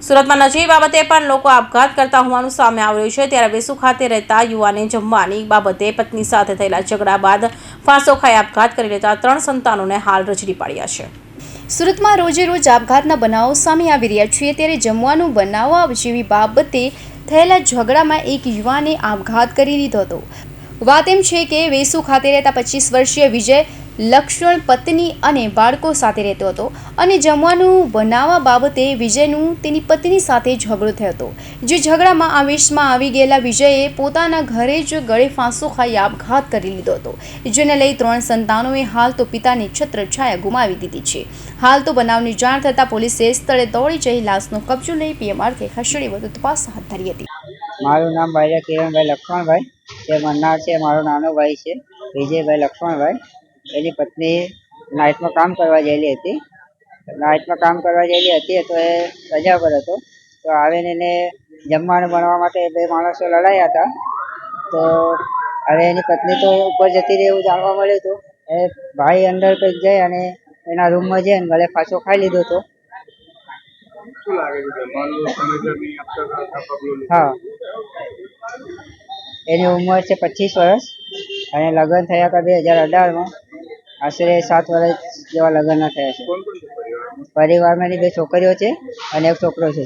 સુરતમાં નજીવી બાબતે પણ લોકો આપઘાત કરતા હોવાનું સામે આવ્યું છે। ત્યારે વેસુ ખાતે રહેતા યુવાને જમવાની બાબતે પત્ની સાથે થયેલા ઝઘડા બાદ ફાંસો ખાઈ આપઘાત કરી લેતા 3 સંતાનોને હાલ રજડી પડ્યા છે। સુરતમાં રોજે રોજ આપઘાતના બનાવો સામે આવી રહ્યા છે। ત્યારે જમવાનું બનાવવા જેવી બાબતે થયેલા ઝઘડામાં એક યુવાને આપઘાત કરી લીધો હતો। વાત એમ છે કે વેસુ ખાતે રહેતા 25 વર્ષીય વિજય લક્ષ્મણ પત્ની અને બાળકો સાથે રહેતો હતો અને જમવાનું બનાવવા બાબતે વિજયનું તેની પત્ની સાથે ઝઘડો થયો હતો। જે ઝઘડામાં આવેશમાં આવી ગયેલા વિજયે પોતાના ઘરે જ ગળે ફાંસો ખાઈ આપઘાત કરી લીધો હતો। જેને લઈ 3 સંતાનોએ હાલ તો પિતાની છત્રછાયા ગુમાવી દીધી છે। હાલ તો બનાવની જાણ થતાં પોલીસે સ્થળે દોડી જઈ લાશનો કબજો લઈ પીએમઆરકે ખસેડી વધુ તપાસ હાથ ધરી હતી। મારું નામ ભાઈ કિરણભાઈ લક્ષ્મણભાઈ છે। મન્નાર છે મારો નાનો ભાઈ છે વિજયભાઈ લક્ષ્મણભાઈ। એની પત્ની નાઇટમાં કામ કરવા ગયેલી હતી। નાઇટમાં કામ કરવા ગયેલી હતી તો એ રજા પર હતો તો આવીને એને જમવાનું બનાવવા માટે 2 માણસો લડાયા હતા। તો હવે એની પત્ની તો ઉપર જતી રહી એવું જાણવા મળ્યું હતું। એ ભાઈ અંદર કંઈક જઈ અને એના રૂમમાં જઈને ગળે ફાંસો ખાઈ લીધો હતો। હા, એની ઉંમર છે 25 વર્ષ અને લગ્ન થયા હતા 2018માં। આશરે 7 વર્ષ જેવા લગ્ન થયા છે। પરિવારમાં એની 2 છોકરીઓ છે અને 1 છોકરો છે।